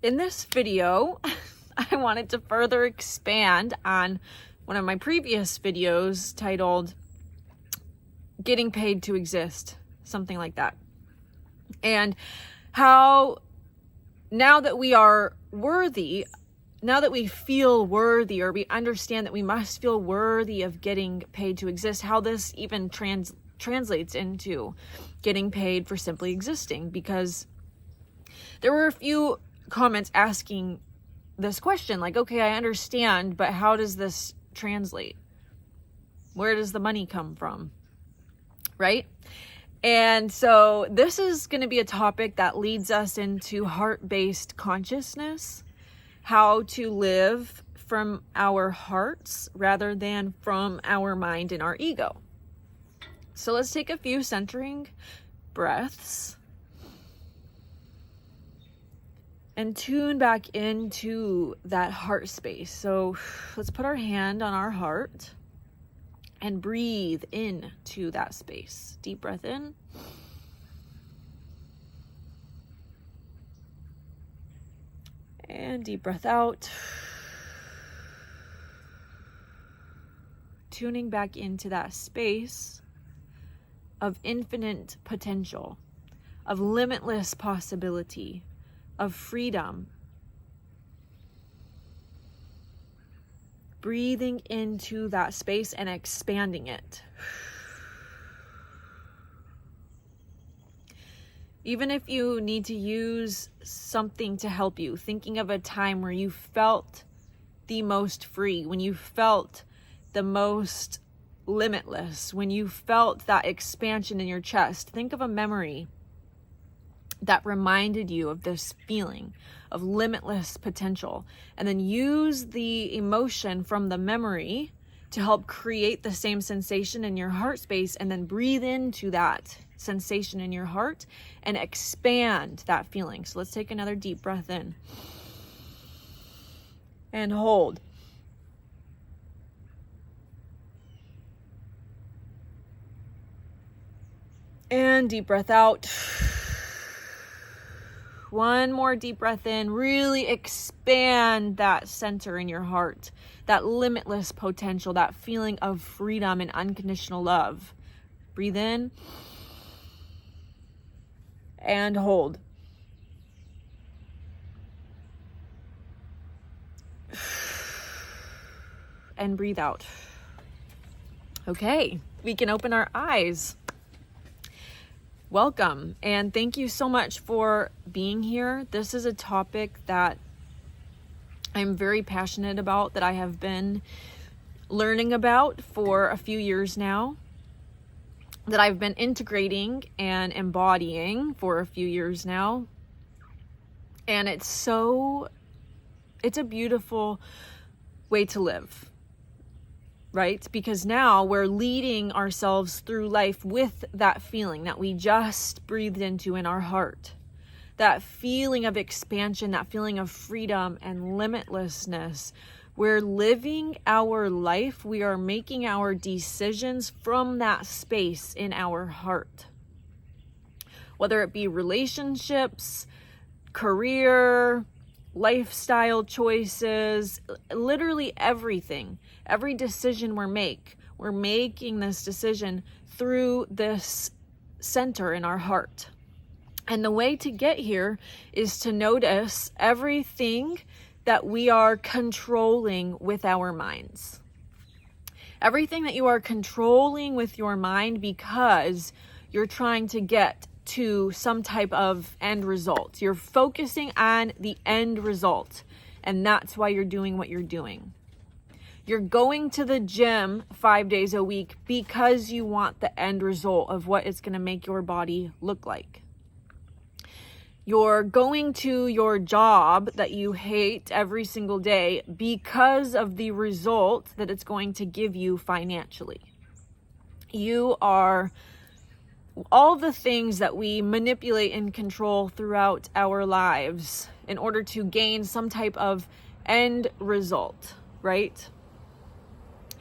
In this video, I wanted to further expand on one of my previous videos titled Getting Paid to Exist, something like that. And how now that we are worthy, now that we feel worthy, or we understand that we must feel worthy of getting paid to exist, how this even translates into getting paid for simply existing. Because there were a few comments asking this question, like, okay, I understand, but how does this translate? Where does the money come from? Right? And so this is going to be a topic that leads us into heart-based consciousness, how to live from our hearts rather than from our mind and our ego. So let's take a few centering breaths and tune back into that heart space. So let's put our hand on our heart and breathe into that space. Deep breath in. And deep breath out. Tuning back into that space of infinite potential, of limitless possibility, of freedom. Breathing into that space and expanding it. Even if you need to use something to help you, thinking of a time where you felt the most free, when you felt the most limitless, when you felt that expansion in your chest, think of a memory that reminded you of this feeling of limitless potential, and then use the emotion from the memory to help create the same sensation in your heart space, and then breathe into that sensation in your heart and expand that feeling. So let's take another deep breath in and hold. And deep breath out. One more deep breath in. Really expand that center in your heart, that limitless potential, that feeling of freedom and unconditional love. Breathe in and hold. And breathe out. Okay, we can open our eyes. Welcome, and thank you so much for being here. This is a topic that I'm very passionate about, that I have been learning about for a few years now, that I've been integrating and embodying for a few years now. And it's a beautiful way to live. Right? Because now we're leading ourselves through life with that feeling that we just breathed into in our heart. That feeling of expansion, that feeling of freedom and limitlessness. We're living our life. We are making our decisions from that space in our heart. Whether it be relationships, career, lifestyle choices, literally everything. Every decision we're making this decision through this center in our heart. And the way to get here is to notice everything that we are controlling with our minds. Everything that you are controlling with your mind because you're trying to get to some type of end result. You're focusing on the end result, and that's why you're doing what you're doing. You're going to the gym 5 days a week because you want the end result of what it's going to make your body look like. You're going to your job that you hate every single day because of the result that it's going to give you financially. You are all the things that we manipulate and control throughout our lives in order to gain some type of end result, right?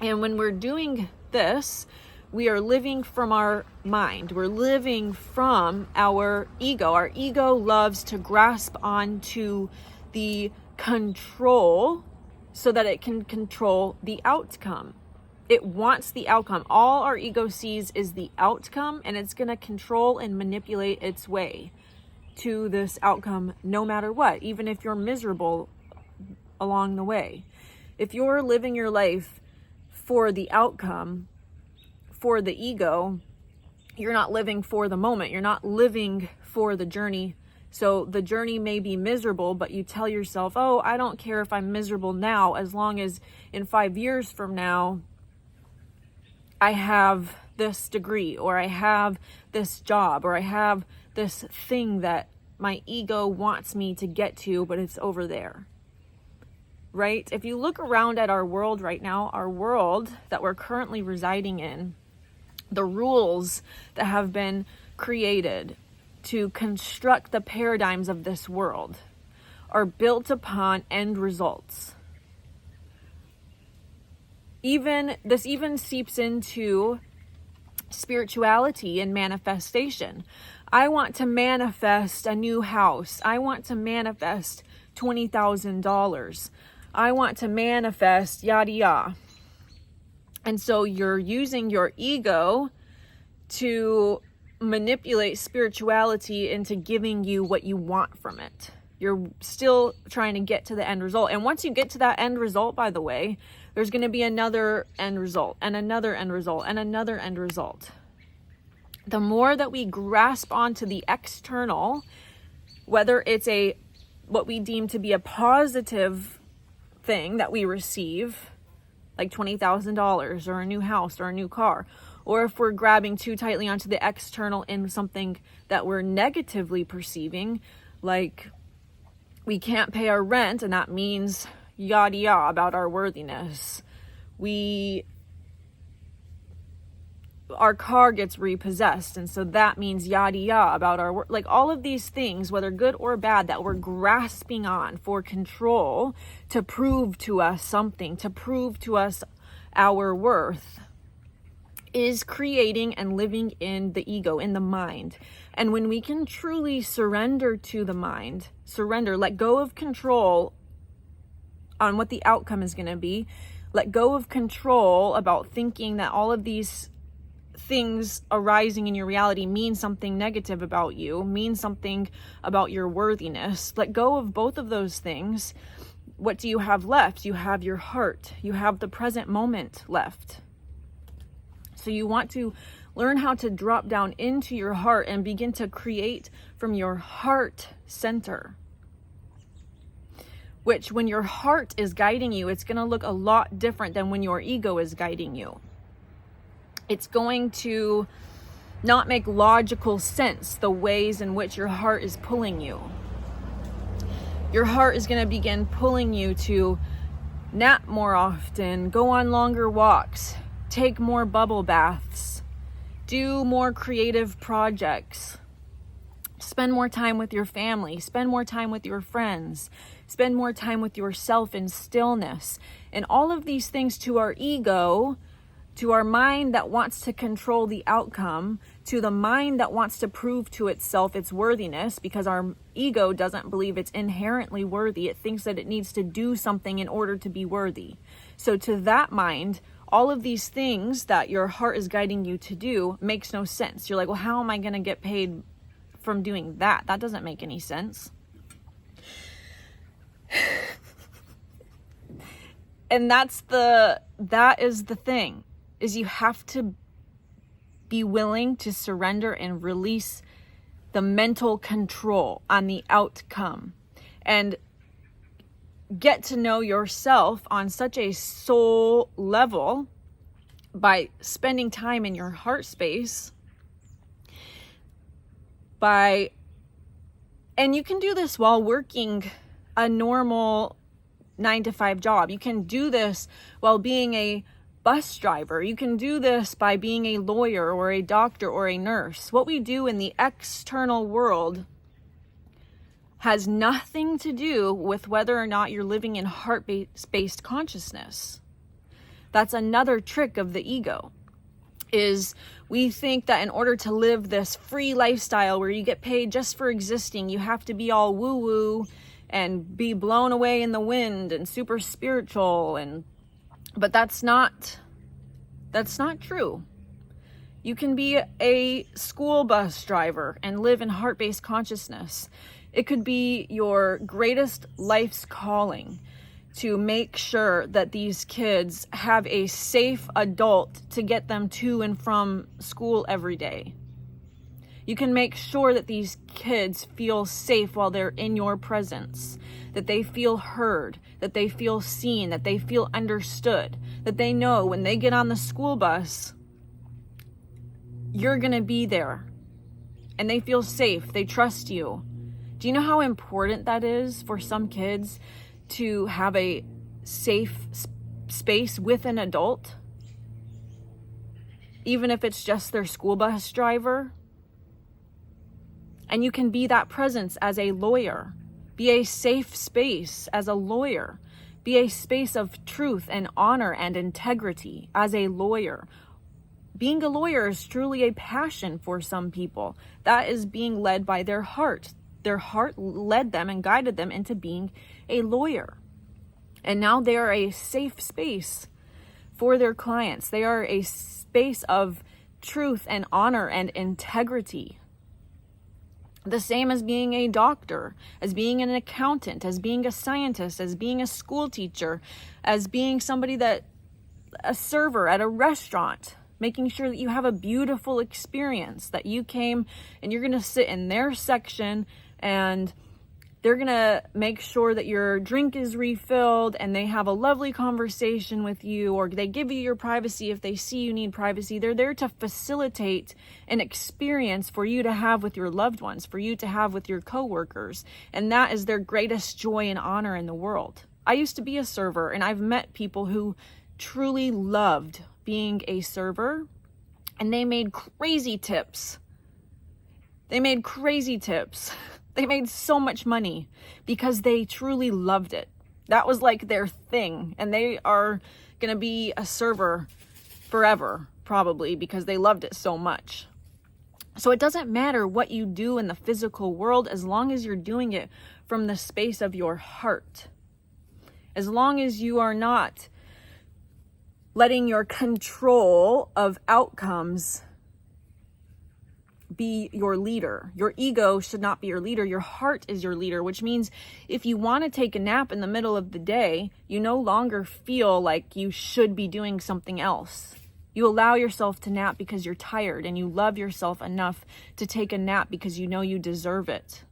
And when we're doing this, we are living from our mind. We're living from our ego. Our ego loves to grasp onto the control so that it can control the outcome. It wants the outcome. All our ego sees is the outcome, and it's going to control and manipulate its way to this outcome no matter what, even if you're miserable along the way. If you're living your life for the outcome, for the ego, you're not living for the moment. You're not living for the journey. So the journey may be miserable, but you tell yourself, oh, I don't care if I'm miserable now, as long as in 5 years from now, I have this degree, or I have this job, or I have this thing that my ego wants me to get to, but it's over there. Right? If you look around at our world right now, our world that we're currently residing in, the rules that have been created to construct the paradigms of this world are built upon end results. This even seeps into spirituality and manifestation. I want to manifest a new house. I want to manifest $20,000. I want to manifest yada yada. And so you're using your ego to manipulate spirituality into giving you what you want from it. You're still trying to get to the end result. And once you get to that end result, by the way, there's going to be another end result and another end result and another end result. The more that we grasp onto the external, whether it's what we deem to be a positive thing that we receive, like $20,000 or a new house or a new car, or if we're grabbing too tightly onto the external in something that we're negatively perceiving, like we can't pay our rent, and that means yada yada about our worthiness. Our car gets repossessed, and so that means yada yada about our like all of these things, whether good or bad, that we're grasping on for control to prove to us something, to prove to us our worth, is creating and living in the ego, in the mind. And when we can truly surrender to the mind, let go of control on what the outcome is going to be, let go of control about thinking that all of these things arising in your reality mean something negative about you, mean something about your worthiness. Let go of both of those things. What do you have left? You have your heart. You have the present moment left. So you want to learn how to drop down into your heart and begin to create from your heart center. Which, when your heart is guiding you, it's going to look a lot different than when your ego is guiding you. It's going to not make logical sense, the ways in which your heart is pulling you. Your heart is going to begin pulling you to nap more often, go on longer walks, take more bubble baths, do more creative projects, spend more time with your family, spend more time with your friends, spend more time with yourself in stillness. And all of these things, to our ego, to our mind that wants to control the outcome, to the mind that wants to prove to itself its worthiness, because our ego doesn't believe it's inherently worthy. It thinks that it needs to do something in order to be worthy. So to that mind, all of these things that your heart is guiding you to do makes no sense. You're like, well, how am I going to get paid from doing that? That doesn't make any sense. And that is the thing, is you have to be willing to surrender and release the mental control on the outcome and get to know yourself on such a soul level by spending time in your heart space. And you can do this while working a normal 9-to-5 job. You can do this while being a bus driver. You can do this by being a lawyer or a doctor or a nurse. What we do in the external world has nothing to do with whether or not you're living in heart-based consciousness. That's another trick of the ego, is we think that in order to live this free lifestyle where you get paid just for existing, you have to be all woo-woo and be blown away in the wind and super spiritual, but that's not true. You can be a school bus driver and live in heart-based consciousness. It could be your greatest life's calling to make sure that these kids have a safe adult to get them to and from school every day. You can make sure that these kids feel safe while they're in your presence, that they feel heard, that they feel seen, that they feel understood, that they know when they get on the school bus, you're going to be there, and they feel safe, they trust you. Do you know how important that is for some kids to have a safe space with an adult? Even if it's just their school bus driver? And you can be that presence as a lawyer. Be a safe space as a lawyer. Be a space of truth and honor and integrity as a lawyer. Being a lawyer is truly a passion for some people. That is being led by their heart. Their heart led them and guided them into being a lawyer. And now they are a safe space for their clients. They are a space of truth and honor and integrity. The same as being a doctor, as being an accountant, as being a scientist, as being a school teacher, as being a server at a restaurant, making sure that you have a beautiful experience, that you came and you're going to sit in their section and they're going to make sure that your drink is refilled and they have a lovely conversation with you, or they give you your privacy if they see you need privacy. They're there to facilitate an experience for you to have with your loved ones, for you to have with your coworkers. And that is their greatest joy and honor in the world. I used to be a server, and I've met people who truly loved being a server, and they made crazy tips. They made so much money because they truly loved it. That was like their thing. And they are going to be a server forever, probably, because they loved it so much. So it doesn't matter what you do in the physical world as long as you're doing it from the space of your heart. As long as you are not letting your control of outcomes be your leader. Your ego should not be your leader. Your heart is your leader, which means if you want to take a nap in the middle of the day, you no longer feel like you should be doing something else. You allow yourself to nap because you're tired, and you love yourself enough to take a nap because you know you deserve it.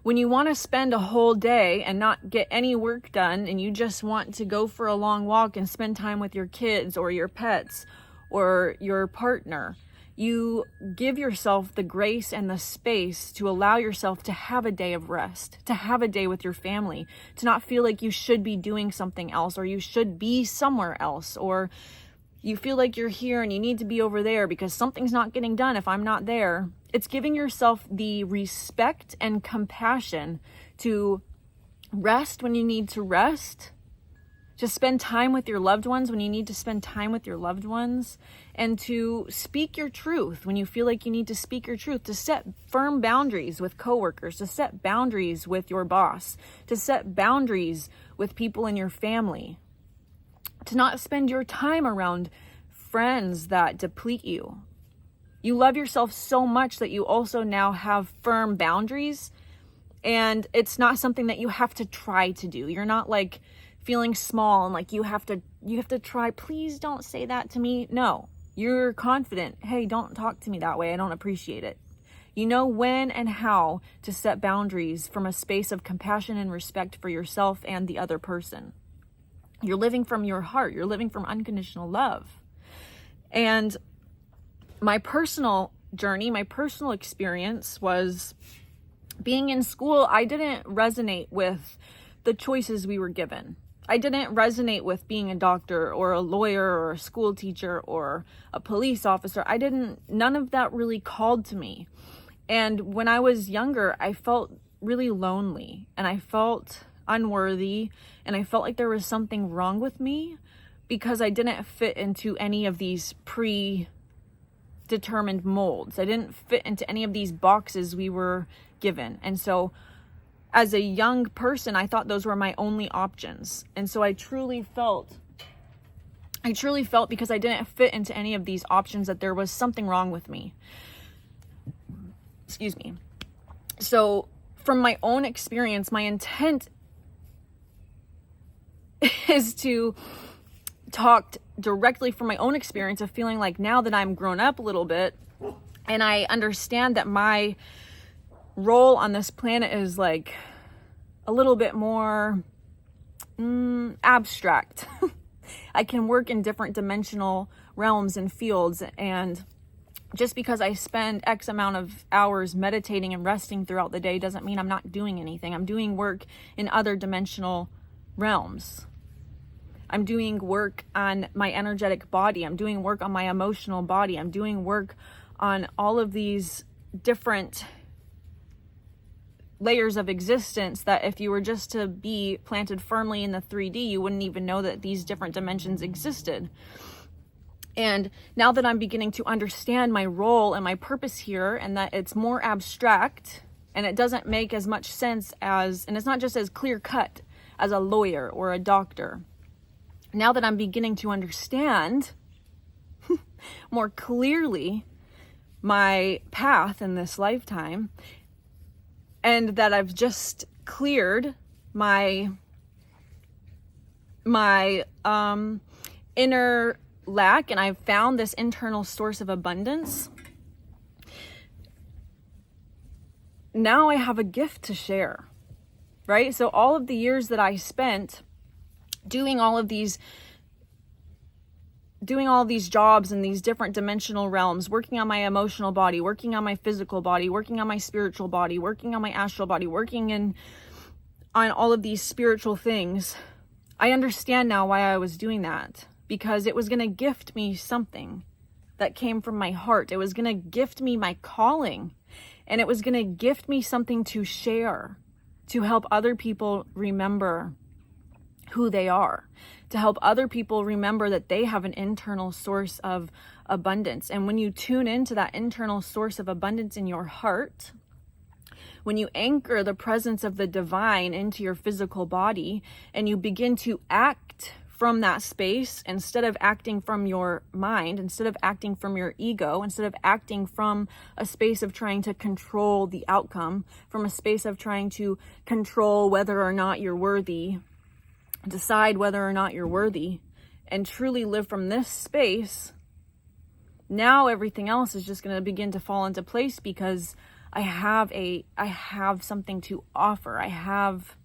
When you want to spend a whole day and not get any work done, and you just want to go for a long walk and spend time with your kids or your pets or your partner, you give yourself the grace and the space to allow yourself to have a day of rest, to have a day with your family, to not feel like you should be doing something else, or you should be somewhere else, or you feel like you're here and you need to be over there because something's not getting done if I'm not there. It's giving yourself the respect and compassion to rest when you need to rest, to spend time with your loved ones when you need to spend time with your loved ones, and to speak your truth when you feel like you need to speak your truth, to set firm boundaries with coworkers, to set boundaries with your boss, to set boundaries with people in your family, to not spend your time around friends that deplete you. You love yourself so much that you also now have firm boundaries, and it's not something that you have to try to do. You're not like feeling small and like you have to try. Please don't say that to me. No, you're confident. Hey, don't talk to me that way. I don't appreciate it. You know when and how to set boundaries from a space of compassion and respect for yourself and the other person. You're living from your heart. You're living from unconditional love. And my personal journey, my personal experience was being in school. I didn't resonate with the choices we were given. I didn't resonate with being a doctor or a lawyer or a school teacher or a police officer. None of that really called to me. And when I was younger, I felt really lonely, and I felt unworthy, and I felt like there was something wrong with me because I didn't fit into any of these predetermined molds. I didn't fit into any of these boxes we were given. And so as a young person, I thought those were my only options. And so I truly felt because I didn't fit into any of these options that there was something wrong with me. Excuse me. So from my own experience, my intent is to talk directly from my own experience of feeling like now that I'm grown up a little bit and I understand that my role on this planet is like a little bit more abstract. I can work in different dimensional realms and fields, and just because I spend X amount of hours meditating and resting throughout the day doesn't mean I'm not doing anything. I'm doing work in other dimensional realms. I'm doing work on my energetic body. I'm doing work on my emotional body. I'm doing work on all of these different layers of existence that if you were just to be planted firmly in the 3D, you wouldn't even know that these different dimensions existed. And now that I'm beginning to understand my role and my purpose here, and that it's more abstract and it doesn't make as much sense as, and it's not just as clear cut as a lawyer or a doctor. Now that I'm beginning to understand more clearly my path in this lifetime, and that I've just cleared my inner lack, and I've found this internal source of abundance, now I have a gift to share, right? So all of the years that I spent doing all of these jobs in these different dimensional realms, working on my emotional body, working on my physical body, working on my spiritual body, working on my astral body, working on all of these spiritual things, I understand now why I was doing that. Because it was going to gift me something that came from my heart. It was going to gift me my calling. And it was going to gift me something to share, to help other people remember who they are, to help other people remember that they have an internal source of abundance. And when you tune into that internal source of abundance in your heart, when you anchor the presence of the divine into your physical body and you begin to act from that space, instead of acting from your mind, instead of acting from your ego, instead of acting from a space of trying to control the outcome, from a space of trying to control whether or not you're worthy, decide whether or not you're worthy, and truly live from this space, now everything else is just going to begin to fall into place because I have something to offer. I have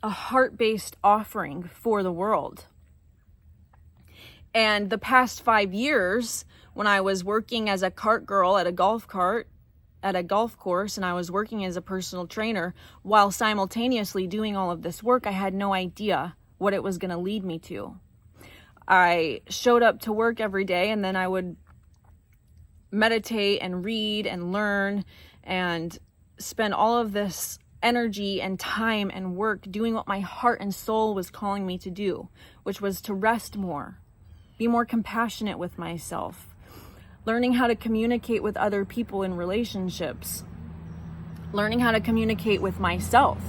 a heart-based offering for the world. And the past 5 years, when I was working as a cart girl at a golf course, and I was working as a personal trainer while simultaneously doing all of this work, I had no idea what it was going to lead me to. I showed up to work every day, and then I would meditate and read and learn and spend all of this energy and time and work doing what my heart and soul was calling me to do, which was to rest more, be more compassionate with myself, learning how to communicate with other people in relationships, learning how to communicate with myself,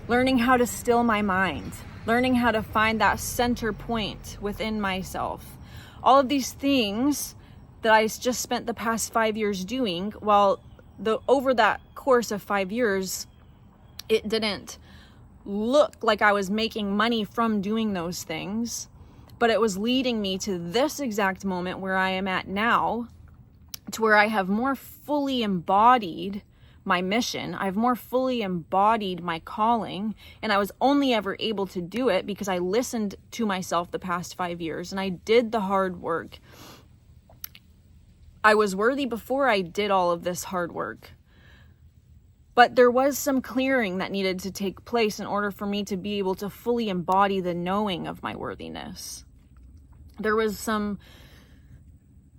learning how to still my mind, learning how to find that center point within myself. All of these things that I just spent the past 5 years doing, over that course of 5 years, it didn't look like I was making money from doing those things, but it was leading me to this exact moment where I am at now, to where I have more fully embodied my mission. I've more fully embodied my calling, and I was only ever able to do it because I listened to myself the past 5 years and I did the hard work. I was worthy before I did all of this hard work. But there was some clearing that needed to take place in order for me to be able to fully embody the knowing of my worthiness. There was some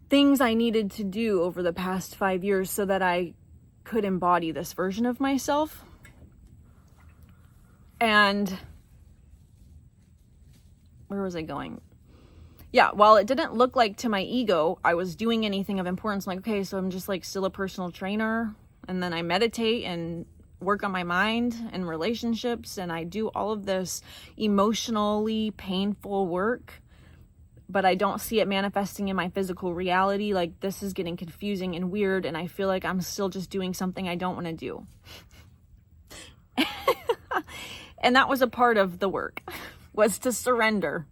things I needed to do over the past 5 years so that I could embody this version of myself. And where was I going? yeah, while it didn't look like to my ego I was doing anything of importance, I'm like, okay, so I'm just like still a personal trainer, and then I meditate and work on my mind and relationships, and I do all of this emotionally painful work, but I don't see it manifesting in my physical reality. Like, this is getting confusing and weird, and I feel like I'm still just doing something I don't want to do. And that was a part of the work, was to surrender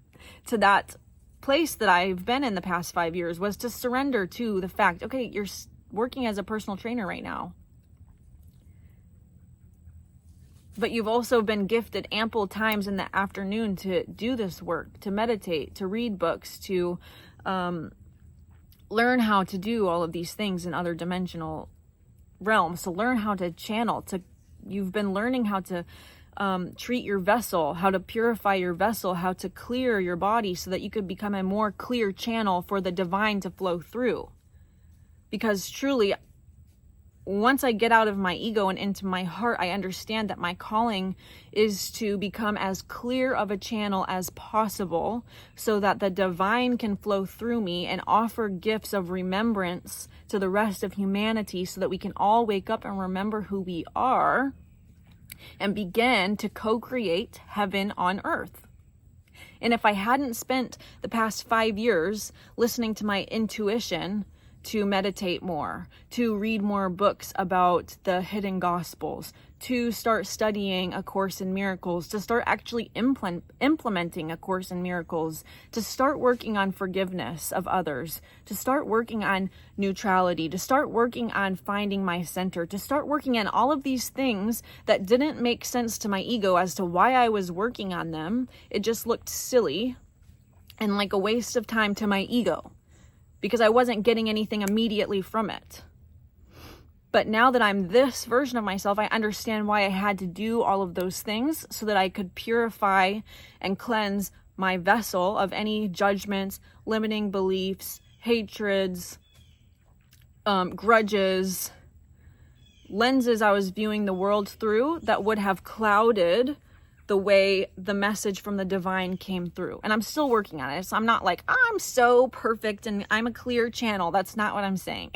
to that place that I've been in the past 5 years, was to surrender to the fact, okay, you're working as a personal trainer right now, but you've also been gifted ample times in the afternoon to do this work, to meditate, to read books, to learn how to do all of these things in other dimensional realms, to learn how to channel, you've been learning how to treat your vessel, how to purify your vessel, how to clear your body so that you could become a more clear channel for the divine to flow through. Because truly, once I get out of my ego and into my heart, I understand that my calling is to become as clear of a channel as possible so that the divine can flow through me and offer gifts of remembrance to the rest of humanity so that we can all wake up and remember who we are and begin to co-create heaven on earth. And if I hadn't spent the past 5 years listening to my intuition to meditate more, to read more books about the hidden gospels, to start studying A Course in Miracles, to start actually implementing A Course in Miracles, to start working on forgiveness of others, to start working on neutrality, to start working on finding my center, to start working on all of these things that didn't make sense to my ego as to why I was working on them. It just looked silly and like a waste of time to my ego, because I wasn't getting anything immediately from it. But now that I'm this version of myself, I understand why I had to do all of those things so that I could purify and cleanse my vessel of any judgments, limiting beliefs, hatreds, grudges, lenses I was viewing the world through that would have clouded the way the message from the divine came through. And I'm still working on it. So I'm not like, I'm so perfect and I'm a clear channel. That's not what I'm saying.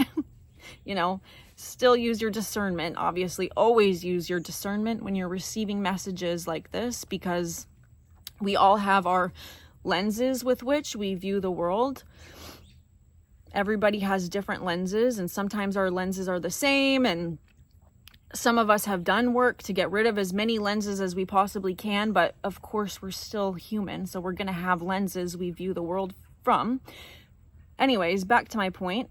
You know, still use your discernment. Obviously, always use your discernment when you're receiving messages like this, because we all have our lenses with which we view the world. Everybody has different lenses, and sometimes our lenses are the same, and some of us have done work to get rid of as many lenses as we possibly can, but of course we're still human, so we're going to have lenses we view the world from. Anyways, back to my point.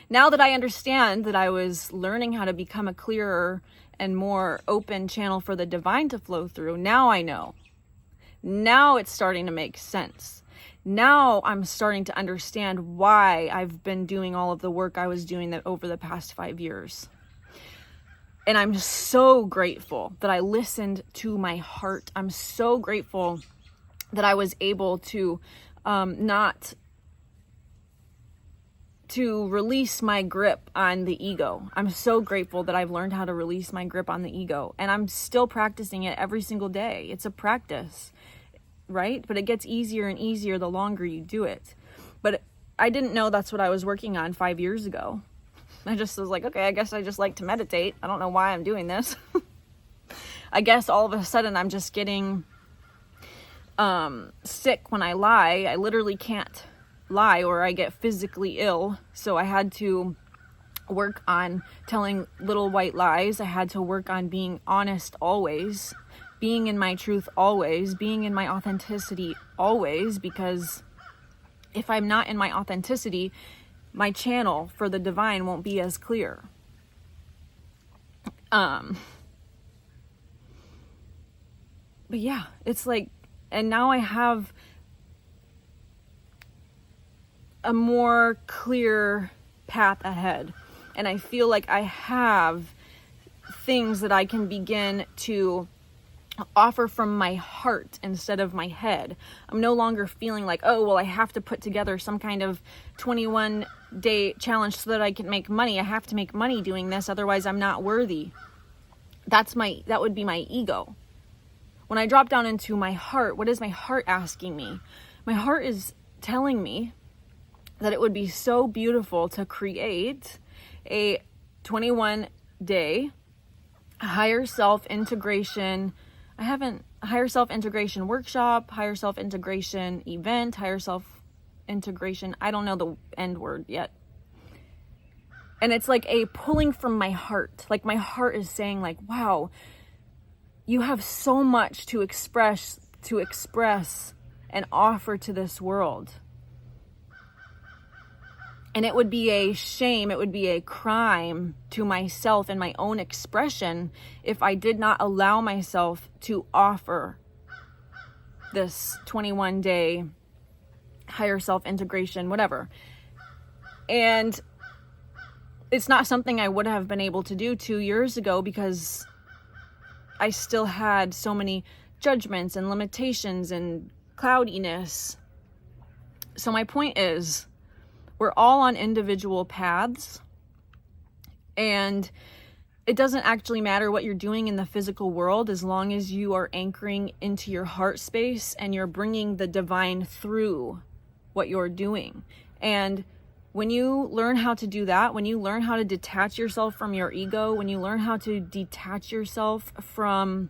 Now that I understand that I was learning how to become a clearer and more open channel for the divine to flow through, now I know. Now it's starting to make sense. Now I'm starting to understand why I've been doing all of the work I was doing over the past 5 years. And I'm so grateful that I listened to my heart. I'm so grateful that I was able to not to release my grip on the ego. I'm so grateful that I've learned how to release my grip on the ego. And I'm still practicing it every single day. It's a practice, right? But it gets easier and easier the longer you do it. But I didn't know that's what I was working on 5 years ago. I just was like, okay, I guess I just like to meditate. I don't know why I'm doing this. I guess all of a sudden I'm just getting sick when I lie. I literally can't lie or I get physically ill. So I had to work on telling little white lies. I had to work on being honest always, being in my truth always, being in my authenticity always, because if I'm not in my authenticity, my channel for the divine won't be as clear. But yeah, it's like, and now I have a more clear path ahead. And I feel like I have things that I can begin to offer from my heart instead of my head. I'm no longer feeling like, oh, well, I have to put together some kind of 21-day challenge so that I can make money. I have to make money doing this, otherwise I'm not worthy. That would be my ego. When I drop down into my heart, what is my heart asking me? My heart is telling me that it would be so beautiful to create a 21-day higher self-integration. Higher self-integration workshop, higher self-integration event, higher self-integration. I don't know the end word yet. And it's like a pulling from my heart. Like my heart is saying like, wow, you have so much to express and offer to this world. And it would be a shame, it would be a crime to myself and my own expression if I did not allow myself to offer this 21-day higher self-integration, whatever. And it's not something I would have been able to do 2 years ago because I still had so many judgments and limitations and cloudiness. So my point is, we're all on individual paths, and it doesn't actually matter what you're doing in the physical world as long as you are anchoring into your heart space and you're bringing the divine through what you're doing. And when you learn how to do that, when you learn how to detach yourself from your ego, when you learn how to detach yourself from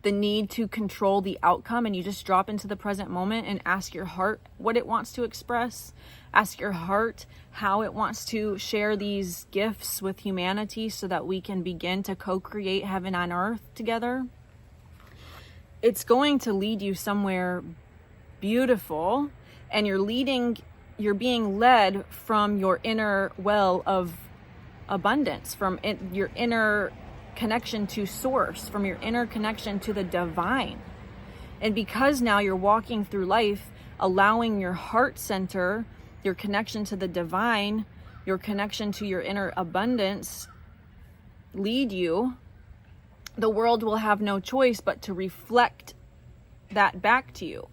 the need to control the outcome, and you just drop into the present moment and ask your heart what it wants to express, ask your heart how it wants to share these gifts with humanity so that we can begin to co-create heaven on earth together, it's going to lead you somewhere beautiful. And you're being led from your inner well of abundance, from your inner connection to source, from your inner connection to the divine. And because now you're walking through life, allowing your heart center, your connection to the divine, your connection to your inner abundance lead you, the world will have no choice but to reflect that back to you.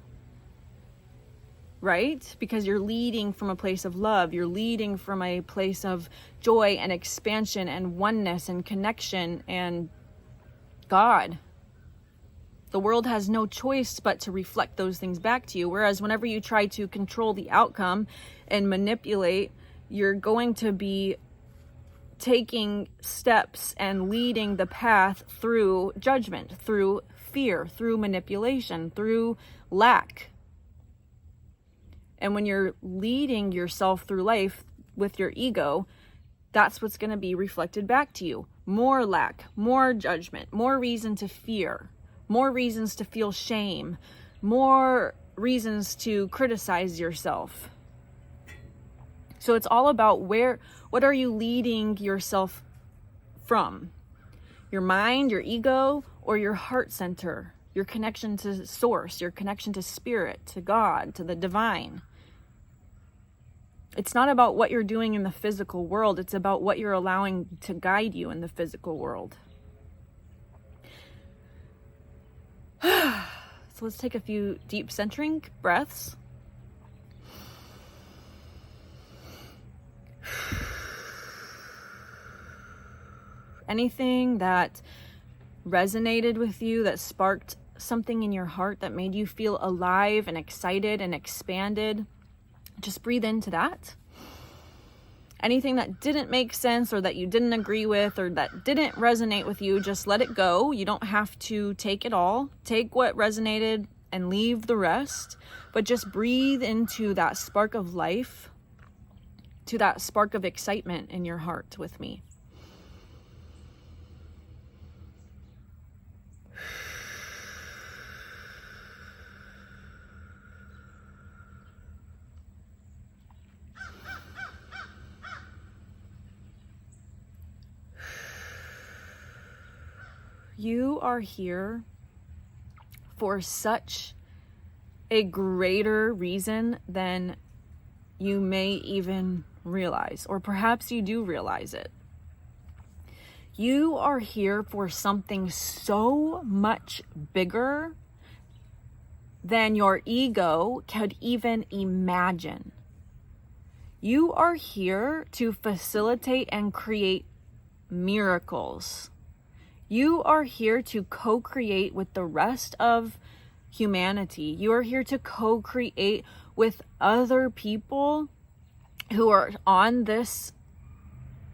Right? Because you're leading from a place of love. You're leading from a place of joy and expansion and oneness and connection and God. The world has no choice but to reflect those things back to you. Whereas whenever you try to control the outcome and manipulate, you're going to be taking steps and leading the path through judgment, through fear, through manipulation, through lack. And when you're leading yourself through life with your ego, that's what's going to be reflected back to you. More lack, more judgment, more reason to fear, more reasons to feel shame, more reasons to criticize yourself. So it's all about what are you leading yourself from? Your mind, your ego, or your heart center? Your connection to source, your connection to spirit, to God, to the divine. It's not about what you're doing in the physical world. It's about what you're allowing to guide you in the physical world. So let's take a few deep centering breaths. Anything that resonated with you, that sparked something in your heart, that made you feel alive and excited and expanded, just breathe into that. Anything that didn't make sense or that you didn't agree with or that didn't resonate with you, just let it go. You don't have to take it all. Take what resonated and leave the rest, but just breathe into that spark of life, to that spark of excitement in your heart with me. You are here for such a greater reason than you may even realize, or perhaps you do realize it. You are here for something so much bigger than your ego could even imagine. You are here to facilitate and create miracles. You are here to co-create with the rest of humanity. You are here to co-create with other people who are on this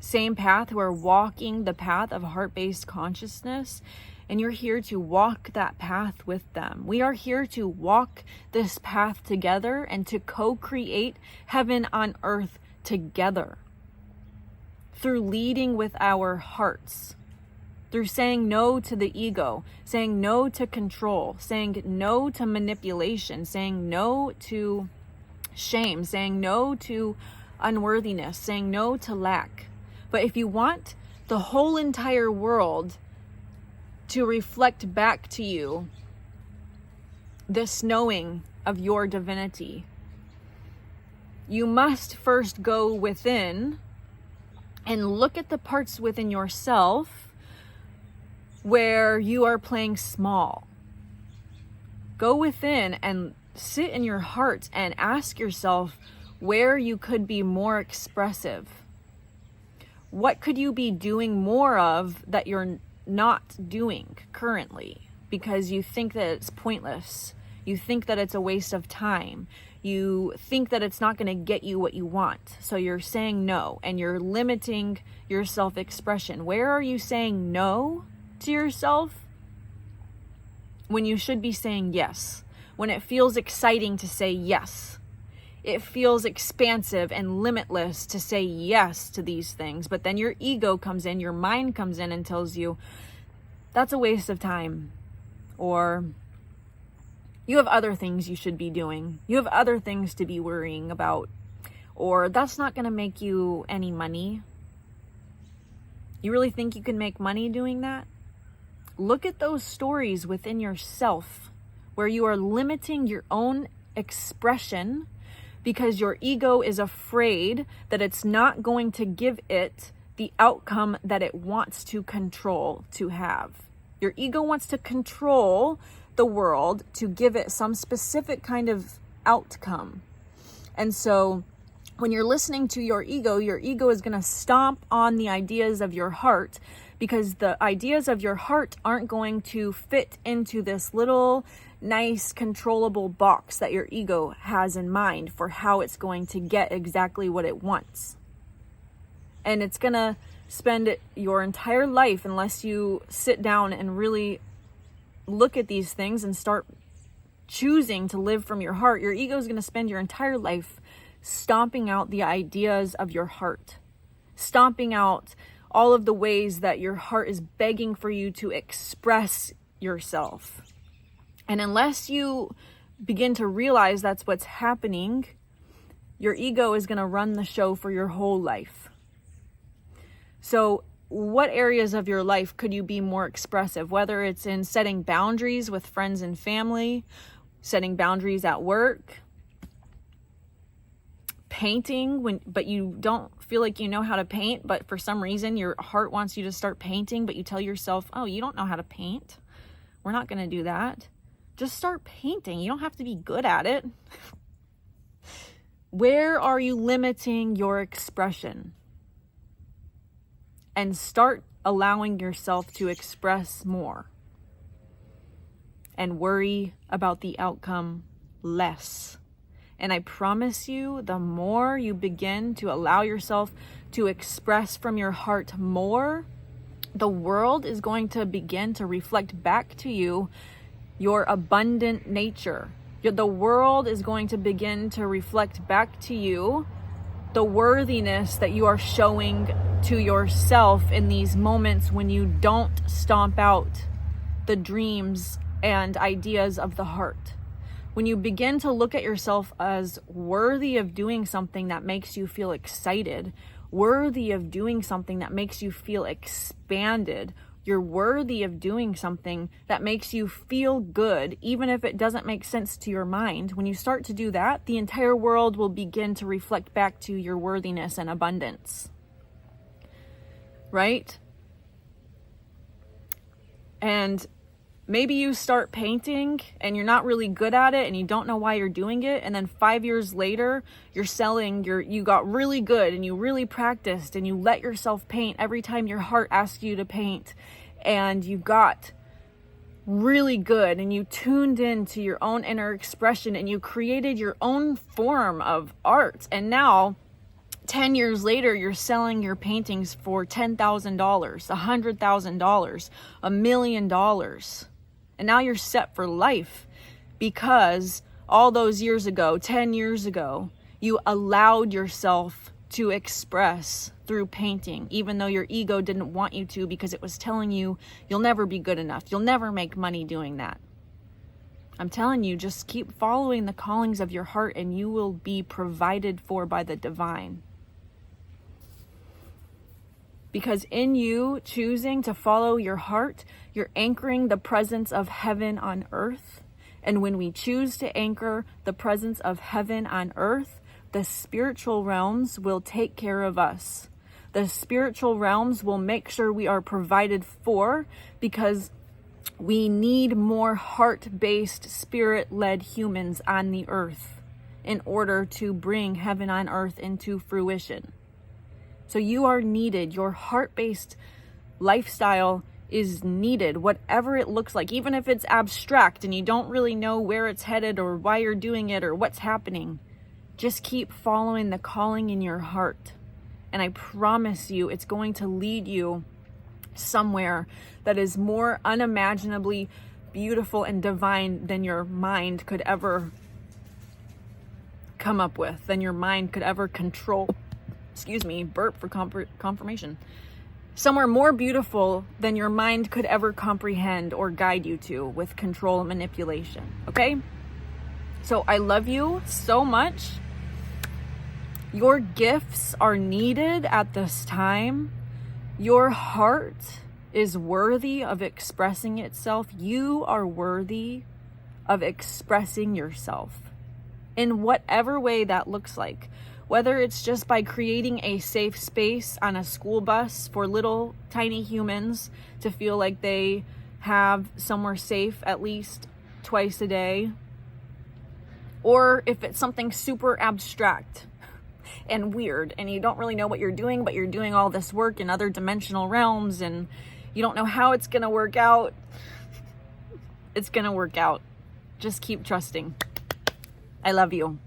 same path, who are walking the path of heart-based consciousness, and you're here to walk that path with them. We are here to walk this path together and to co-create heaven on earth together through leading with our hearts, through saying no to the ego, saying no to control, saying no to manipulation, saying no to shame, saying no to unworthiness, saying no to lack. But if you want the whole entire world to reflect back to you this knowing of your divinity, you must first go within and look at the parts within yourself where you are playing small. Go within and sit in your heart and ask yourself where you could be more expressive. What could you be doing more of that you're not doing currently because you think that it's pointless? You think that it's a waste of time. You think that it's not going to get you what you want. So you're saying no and you're limiting your self-expression. Where are you saying no to yourself when you should be saying yes? When it feels exciting to say yes. It feels expansive and limitless to say yes to these things. But then your ego comes in, your mind comes in and tells you, that's a waste of time. Or you have other things you should be doing. You have other things to be worrying about. Or that's not going to make you any money. You really think you can make money doing that? Look at those stories within yourself where you are limiting your own expression because your ego is afraid that it's not going to give it the outcome that it wants to control to have. Your ego wants to control the world to give it some specific kind of outcome. And so when you're listening to your ego is going to stomp on the ideas of your heart because the ideas of your heart aren't going to fit into this little nice controllable box that your ego has in mind for how it's going to get exactly what it wants. And it's going to spend your entire life, unless you sit down and really look at these things and start choosing to live from your heart, your ego is going to spend your entire life stomping out the ideas of your heart, stomping out all of the ways that your heart is begging for you to express yourself. And unless you begin to realize that's what's happening, your ego is going to run the show for your whole life. So what areas of your life could you be more expressive? Whether it's in setting boundaries with friends and family, setting boundaries at work, painting, but you don't feel like you know how to paint, but for some reason your heart wants you to start painting, but you tell yourself, oh, you don't know how to paint. We're not going to do that. Just start painting. You don't have to be good at it. Where are you limiting your expression? And start allowing yourself to express more. And worry about the outcome less. And I promise you, the more you begin to allow yourself to express from your heart more, the world is going to begin to reflect back to you your abundant nature. The world is going to begin to reflect back to you the worthiness that you are showing to yourself in these moments when you don't stomp out the dreams and ideas of the heart. When you begin to look at yourself as worthy of doing something that makes you feel excited, worthy of doing something that makes you feel expanded, you're worthy of doing something that makes you feel good, even if it doesn't make sense to your mind. When you start to do that, the entire world will begin to reflect back to your worthiness and abundance. Right? And maybe you start painting and you're not really good at it and you don't know why you're doing it. And then 5 years later, you got really good and you really practiced and you let yourself paint every time your heart asked you to paint. And you got really good and you tuned into your own inner expression and you created your own form of art. And now, 10 years later, you're selling your paintings for $10,000, $100,000, $1 million. And now you're set for life because all those years ago, 10 years ago, you allowed yourself to express through painting, even though your ego didn't want you to, because it was telling you you'll never be good enough. You'll never make money doing that. I'm telling you, just keep following the callings of your heart and you will be provided for by the divine. Because in you choosing to follow your heart, you're anchoring the presence of heaven on earth. And when we choose to anchor the presence of heaven on earth, the spiritual realms will take care of us. The spiritual realms will make sure we are provided for, because we need more heart-based, spirit-led humans on the earth in order to bring heaven on earth into fruition. So you are needed. Your heart-based lifestyle is needed, whatever it looks like, even if it's abstract and you don't really know where it's headed or why you're doing it or what's happening. Just keep following the calling in your heart. And I promise you, it's going to lead you somewhere that is more unimaginably beautiful and divine than your mind could ever come up with, than your mind could ever control. Burp for confirmation. Somewhere more beautiful than your mind could ever comprehend or guide you to with control and manipulation. Okay? So I love you so much. Your gifts are needed at this time. Your heart is worthy of expressing itself. You are worthy of expressing yourself in whatever way that looks like. Whether it's just by creating a safe space on a school bus for little tiny humans to feel like they have somewhere safe at least twice a day. Or if it's something super abstract and weird and you don't really know what you're doing, but you're doing all this work in other dimensional realms and you don't know how it's going to work out. It's going to work out. Just keep trusting. I love you.